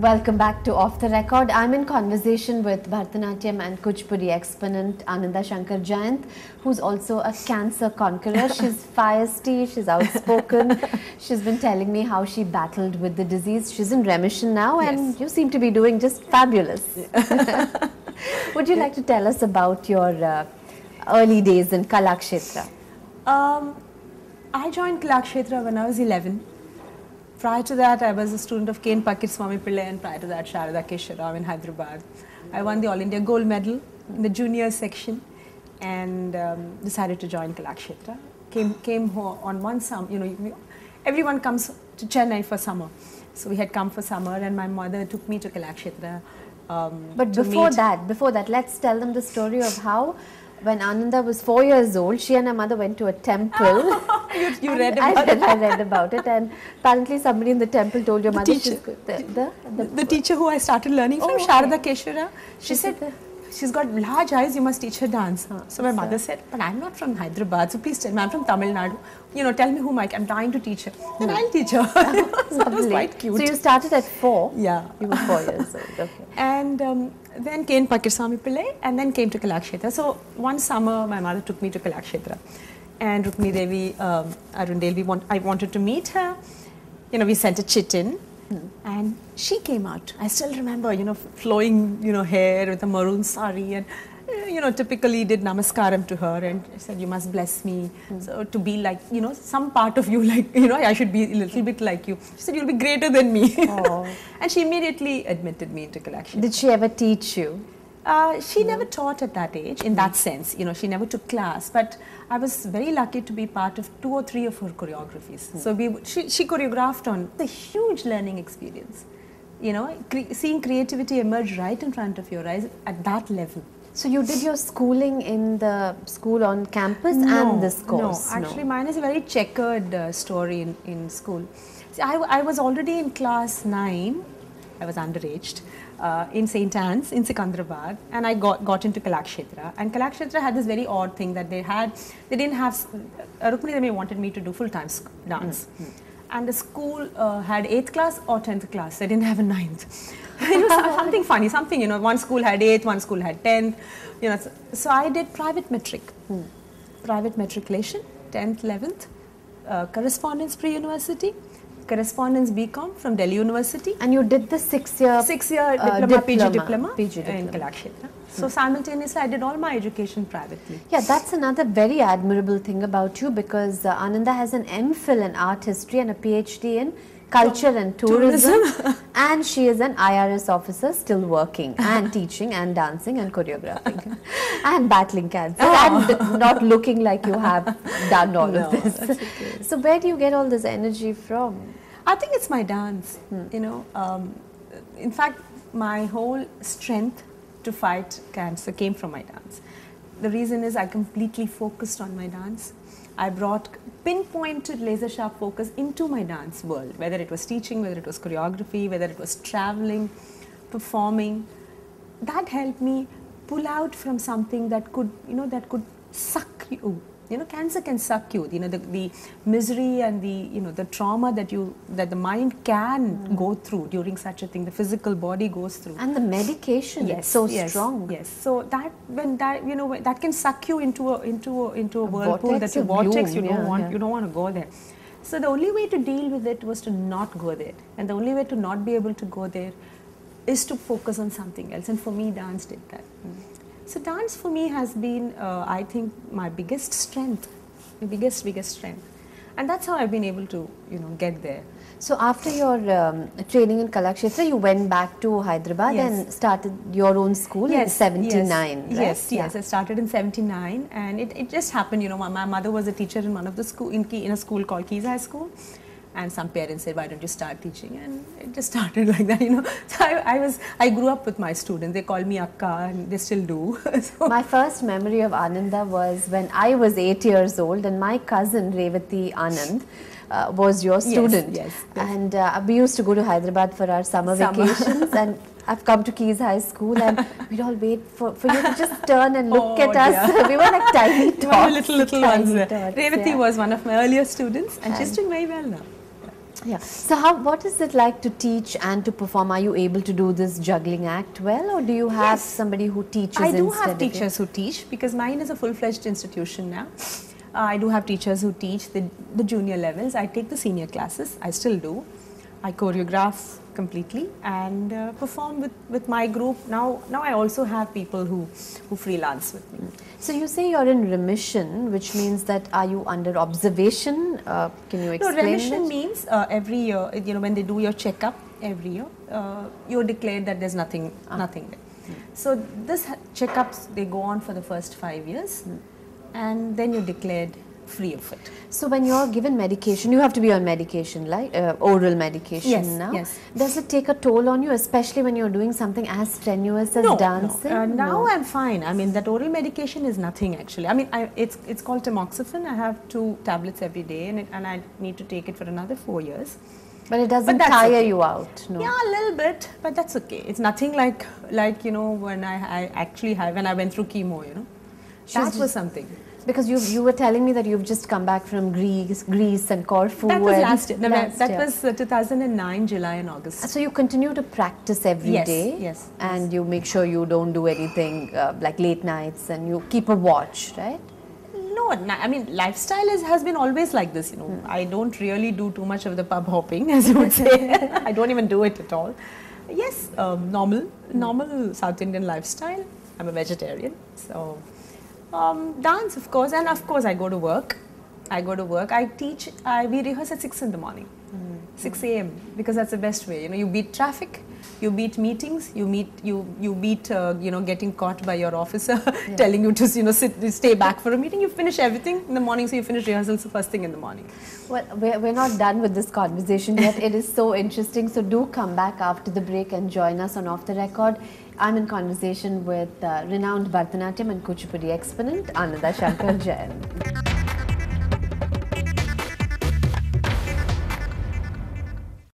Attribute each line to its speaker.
Speaker 1: Welcome back to Off the Record. I'm in conversation with Bharatanatyam and Kuchipudi exponent Ananda Shankar Jayant, who's also a cancer conqueror. She's feisty, she's outspoken. She's been telling me how she battled with the disease. She's in remission now, and you seem to be doing just fabulous. Would you like to tell us about your early days in Kalakshetra?
Speaker 2: I joined Kalakshetra when I was 11. Prior to that, I was a student of K. Swami Pillai, and prior to that, Sharada Kesharam in Hyderabad. I won the All India Gold Medal in the junior section and decided to join Kalakshetra. Came home on one summer, everyone comes to Chennai for summer. So we had come for summer, and my mother took me to Kalakshetra.
Speaker 1: But before that, let's tell them the story of how, when Ananda was 4 years old, she and her mother went to a temple.
Speaker 2: You read about it?
Speaker 1: I read about it, and apparently somebody in the temple told your mother
Speaker 2: the teacher who I started learning from, Sharada Keshara, she said, she's got large eyes, you must teach her dance. So my mother said, but I'm not from Hyderabad, so please tell me, I'm from Tamil Nadu. Tell me whom I'm trying to teach her. Then I'll teach her. So that was quite cute.
Speaker 1: So you started at 4?
Speaker 2: Yeah.
Speaker 1: You were 4 years old, okay.
Speaker 2: And then came Swami Pillai, and then came to Kalakshetra. So one summer, my mother took me to Kalakshetra. And Rukmini Devi, Arundel, I wanted to meet her. We sent a chit in. And she came out. I still remember, flowing, hair with a maroon sari, and typically did namaskaram to her, and said, you must bless me. So to be like, some part of you, like, I should be a little bit like you. She said, you'll be greater than me. And she immediately admitted me into Kalakshetra.
Speaker 1: Did she ever teach you?
Speaker 2: She never taught at that age, in that sense. She never took class, but I was very lucky to be part of 2 or 3 of her choreographies. So she choreographed on a huge learning experience. Seeing creativity emerge right in front of your eyes at that level.
Speaker 1: So you did your schooling in the school on campus and this course?
Speaker 2: No, actually mine is a very checkered story in school. See, I was already in class 9, I was underaged. In St. Anne's in Sikandrabad, and I got into Kalakshetra. And Kalakshetra had this very odd thing that they didn't have, Rukmini Devi wanted me to do full-time dance. And the school had 8th class or 10th class, they didn't have a 9th. It was something funny, one school had 8th, one school had 10th, so I did private metric, private matriculation, 10th, 11th, correspondence pre-university, correspondence BCom from Delhi University.
Speaker 1: And you did the 6-year
Speaker 2: diploma, PG diploma in Kalakshetra. So simultaneously I did all my education privately.
Speaker 1: Yeah, that's another very admirable thing about you, because Ananda has an MPhil in art history and a PhD in culture and tourism. And she is an IRS officer, still working and teaching and dancing and choreographing and battling cancer and not looking like you have done all of this.
Speaker 2: Okay.
Speaker 1: So where do you get all this energy from?
Speaker 2: I think it's my dance. In fact, my whole strength to fight cancer came from my dance. The reason is I completely focused on my dance. I brought pinpointed laser sharp focus into my dance world, whether it was teaching, whether it was choreography, whether it was traveling, performing. That helped me pull out from something that could, that could suck you. Cancer can suck you. The misery and the trauma that the mind can go through during such a thing. The physical body goes through.
Speaker 1: And the medication is so strong.
Speaker 2: Yes. So that can suck you into a whirlpool, that you vortex. You don't want to go there. So the only way to deal with it was to not go there, and the only way to not be able to go there is to focus on something else. And for me, dance did that. So dance for me has been, I think, my biggest strength, my biggest strength. And that's how I've been able to, get there.
Speaker 1: So after your training in Kalakshetra, you went back to Hyderabad and started your own school in 79, right?
Speaker 2: Yes, I started in 79, and it just happened, my mother was a teacher in one of the school, in a school called Keys High School. And some parents said, why don't you start teaching? And it just started like that, So I grew up with my students. They called me Akka, and they still do. So
Speaker 1: my first memory of Ananda was when I was 8 years old, and my cousin Revati Anand was your student.
Speaker 2: Yes.
Speaker 1: And we used to go to Hyderabad for our summer vacations, and I've come to Keys High School, and we'd all wait for you to just turn and look at us. We were like tiny tots.
Speaker 2: Little ones. Revati was one of my earlier students, and she's doing very well now.
Speaker 1: Yeah. So what is it like to teach and to perform? Are you able to do this juggling act well, or do you have somebody who teaches
Speaker 2: I do
Speaker 1: instead
Speaker 2: have
Speaker 1: of you?
Speaker 2: teachers who teach, because mine is a full-fledged institution now. I do have teachers who teach the junior levels. I take the senior classes. I still do. I choreograph completely and perform with my group. Now I also have people who freelance with me.
Speaker 1: So you say you're in remission, which means that are you under observation? Can you explain?
Speaker 2: No, remission
Speaker 1: that?
Speaker 2: means every year, when they do your checkup every year, you're declared that there's nothing there. So this checkups, they go on for the first 5 years, and then you're declared free of it.
Speaker 1: So when you're given medication, you have to be on medication, like oral medication now.
Speaker 2: Yes.
Speaker 1: Does it take a toll on you, especially when you're doing something as strenuous as dancing?
Speaker 2: No. Now I'm fine. I mean, that oral medication is nothing actually. I mean, it's called tamoxifen. I have 2 tablets every day, and I need to take it for another 4 years.
Speaker 1: But it doesn't tire you out, no?
Speaker 2: Yeah, a little bit, but that's okay. It's nothing like when I actually had, when I went through chemo, that was something.
Speaker 1: Because you were telling me that you've just come back from Greece and Corfu.
Speaker 2: That was last year.
Speaker 1: That
Speaker 2: was 2009, July and August.
Speaker 1: So you continue to practice every day?
Speaker 2: Yes.
Speaker 1: And you make sure you don't do anything like late nights, and you keep a watch, right?
Speaker 2: No, I mean, lifestyle has been always like this, I don't really do too much of the pub hopping, as you would say. I don't even do it at all. Yes, normal South Indian lifestyle. I'm a vegetarian, so dance, of course, and of course I go to work. I teach. We rehearse at 6 in the morning, 6 a.m. because that's the best way. You beat traffic, you beat meetings, you beat getting caught by your officer telling you to stay back for a meeting. You finish everything in the morning, so you finish rehearsals the first thing in the morning.
Speaker 1: Well, we're not done with this conversation yet. It is so interesting. So do come back after the break and join us on Off the Record. I'm in conversation with renowned Bharatanatyam and Kuchipudi exponent Ananda Shankar Jayant.